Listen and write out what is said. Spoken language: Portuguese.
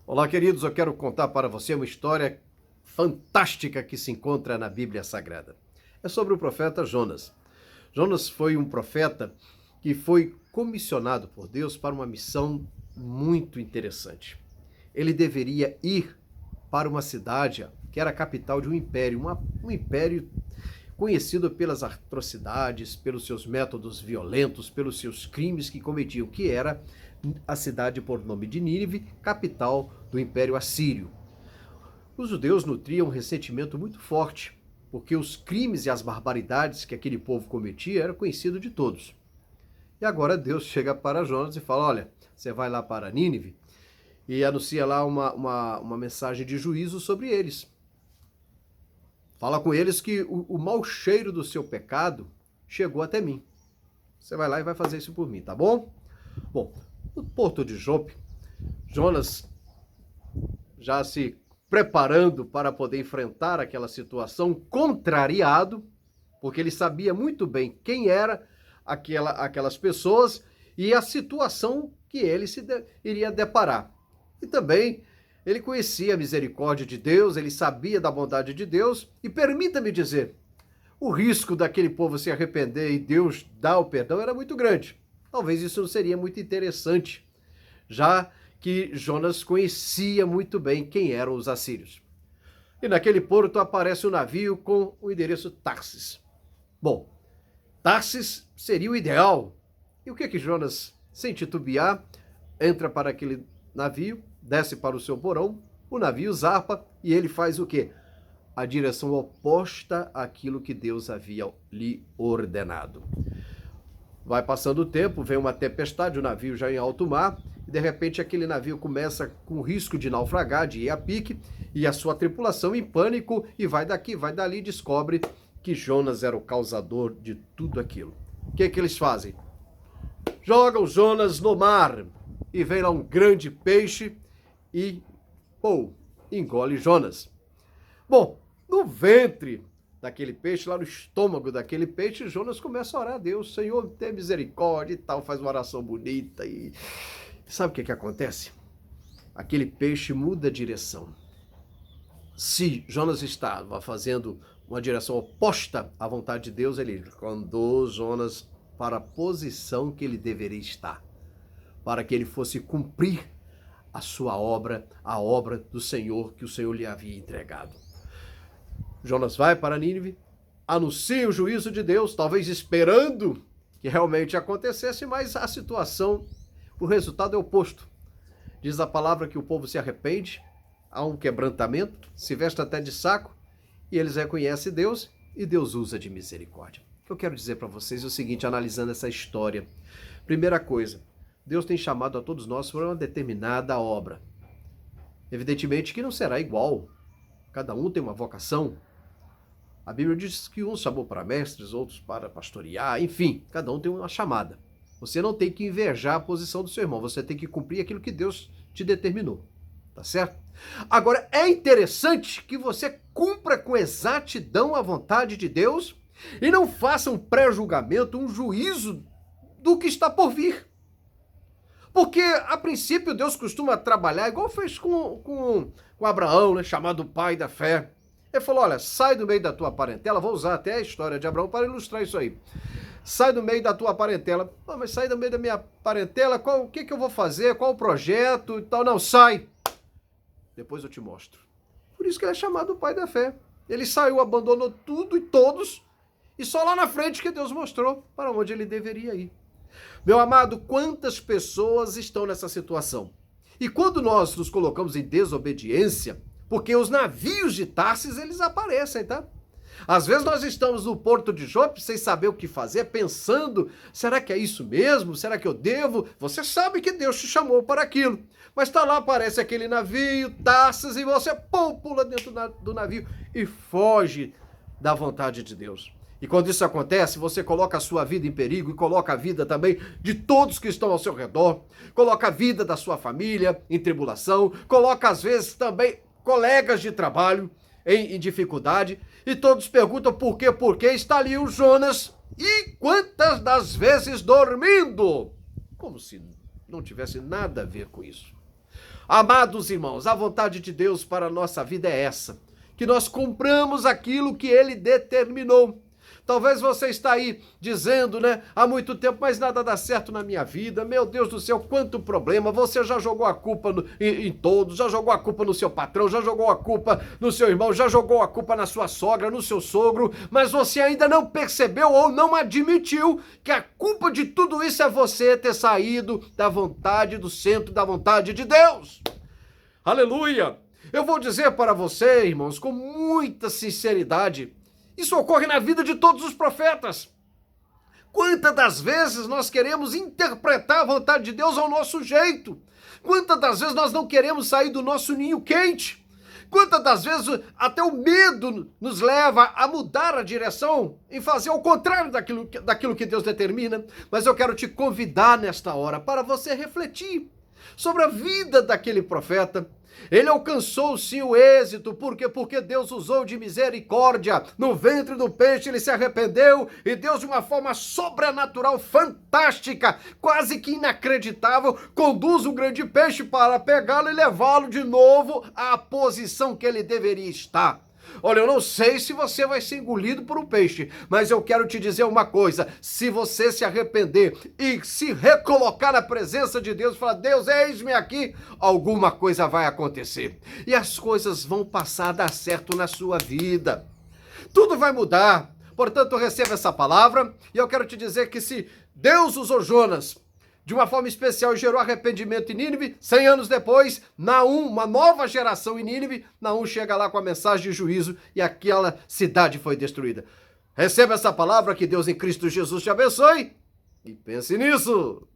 Olá, queridos, eu quero contar para você uma história fantástica que se encontra na Bíblia Sagrada. É sobre o profeta Jonas. Jonas foi um profeta que foi comissionado por Deus para uma missão muito interessante. Ele deveria ir para uma cidade que era a capital de um império, um império conhecido pelas atrocidades, pelos seus métodos violentos, pelos seus crimes que cometiam, que era a cidade por nome de Nínive, capital do Império Assírio. Os judeus nutriam um ressentimento muito forte, porque os crimes e as barbaridades que aquele povo cometia eram conhecidos de todos. E agora Deus chega para Jonas e fala, olha, você vai lá para Nínive e anuncia lá uma mensagem de juízo sobre eles. Fala com eles que o mau cheiro do seu pecado chegou até mim. Você vai lá e vai fazer isso por mim, tá bom? Bom, no porto de Jope, Jonas já se preparando para poder enfrentar aquela situação, contrariado, porque ele sabia muito bem quem era aquelas pessoas e a situação que ele iria deparar. E também ele conhecia a misericórdia de Deus, ele sabia da bondade de Deus, e permita-me dizer, o risco daquele povo se arrepender e Deus dar o perdão era muito grande. Talvez isso não seria muito interessante, já que Jonas conhecia muito bem quem eram os assírios. E naquele porto aparece um navio com o endereço Tarsis. Bom, Tarsis seria o ideal. E o que Jonas, sem titubear, entra para aquele navio, desce para o seu porão, o navio zarpa e ele faz o quê? A direção oposta àquilo que Deus havia lhe ordenado. Vai passando o tempo, vem uma tempestade, o navio já em alto mar, e de repente aquele navio começa com risco de naufragar, de ir a pique, e a sua tripulação em pânico, e vai daqui, vai dali, descobre que Jonas era o causador de tudo aquilo. O que eles fazem? Jogam Jonas no mar, e vem lá um grande peixe, e, engole Jonas. Bom, no ventre daquele peixe, lá no estômago daquele peixe, Jonas começa a orar a Deus, Senhor, tem misericórdia e tal, faz uma oração bonita e... Sabe o que acontece? Aquele peixe muda a direção. Se Jonas estava fazendo uma direção oposta à vontade de Deus, ele conduz Jonas para a posição que ele deveria estar, para que ele fosse cumprir a sua obra, a obra do Senhor que o Senhor lhe havia entregado. Jonas vai para Nínive, anuncia o juízo de Deus, talvez esperando que realmente acontecesse, mas a situação, o resultado é oposto. Diz a palavra que o povo se arrepende, há um quebrantamento, se veste até de saco, e eles reconhecem Deus, e Deus usa de misericórdia. O que eu quero dizer para vocês é o seguinte, analisando essa história. Primeira coisa, Deus tem chamado a todos nós para uma determinada obra. Evidentemente que não será igual. Cada um tem uma vocação. A Bíblia diz que uns chamou para mestres, outros para pastorear, enfim, cada um tem uma chamada. Você não tem que invejar a posição do seu irmão, você tem que cumprir aquilo que Deus te determinou, tá certo? Agora, é interessante que você cumpra com exatidão a vontade de Deus e não faça um pré-julgamento, um juízo do que está por vir. Porque, a princípio, Deus costuma trabalhar, igual fez com Abraão, né, chamado pai da fé. Ele falou, olha, sai do meio da tua parentela, vou usar até a história de Abraão para ilustrar isso aí. Sai do meio da tua parentela. Mas sai do meio da minha parentela, o que eu vou fazer, qual o projeto e tal. Não, sai. Depois eu te mostro. Por isso que ele é chamado pai da fé. Ele saiu, abandonou tudo e todos, e só lá na frente que Deus mostrou para onde ele deveria ir. Meu amado, quantas pessoas estão nessa situação? E quando nós nos colocamos em desobediência, porque os navios de Tarsis, eles aparecem, tá? Às vezes nós estamos no porto de Jope sem saber o que fazer, pensando, será que é isso mesmo? Será que eu devo? Você sabe que Deus te chamou para aquilo. Mas tá lá, aparece aquele navio, Tarsis, e você pula dentro do navio e foge da vontade de Deus. E quando isso acontece, você coloca a sua vida em perigo e coloca a vida também de todos que estão ao seu redor, coloca a vida da sua família em tribulação, coloca às vezes também colegas de trabalho em dificuldade, e todos perguntam por quê? Porque está ali o Jonas, e quantas das vezes dormindo, como se não tivesse nada a ver com isso. Amados irmãos, a vontade de Deus para a nossa vida é essa, que nós cumpramos aquilo que ele determinou. Talvez você está aí dizendo, né, há muito tempo, mas nada dá certo na minha vida. Meu Deus do céu, quanto problema. Você já jogou a culpa em todos, já jogou a culpa no seu patrão, já jogou a culpa no seu irmão, já jogou a culpa na sua sogra, no seu sogro, mas você ainda não percebeu ou não admitiu que a culpa de tudo isso é você ter saído da vontade, do centro da vontade de Deus. Aleluia! Eu vou dizer para você, irmãos, com muita sinceridade, isso ocorre na vida de todos os profetas. Quantas das vezes nós queremos interpretar a vontade de Deus ao nosso jeito? Quantas das vezes nós não queremos sair do nosso ninho quente? Quantas das vezes até o medo nos leva a mudar a direção e fazer o contrário daquilo que Deus determina? Mas eu quero te convidar nesta hora para você refletir sobre a vida daquele profeta. Ele alcançou sim o êxito, porque Deus usou de misericórdia. No ventre do peixe ele se arrependeu e Deus, de uma forma sobrenatural, fantástica, quase que inacreditável, conduz o grande peixe para pegá-lo e levá-lo de novo à posição que ele deveria estar. Olha, eu não sei se você vai ser engolido por um peixe, mas eu quero te dizer uma coisa: se você se arrepender e se recolocar na presença de Deus, falar, Deus, eis-me aqui, alguma coisa vai acontecer. E as coisas vão passar a dar certo na sua vida. Tudo vai mudar. Portanto, receba essa palavra e eu quero te dizer que se Deus usou Jonas de uma forma especial e gerou arrependimento em Nínive, 100 anos depois, Naum, uma nova geração em Nínive, Naum chega lá com a mensagem de juízo e aquela cidade foi destruída. Receba essa palavra, que Deus em Cristo Jesus te abençoe e pense nisso.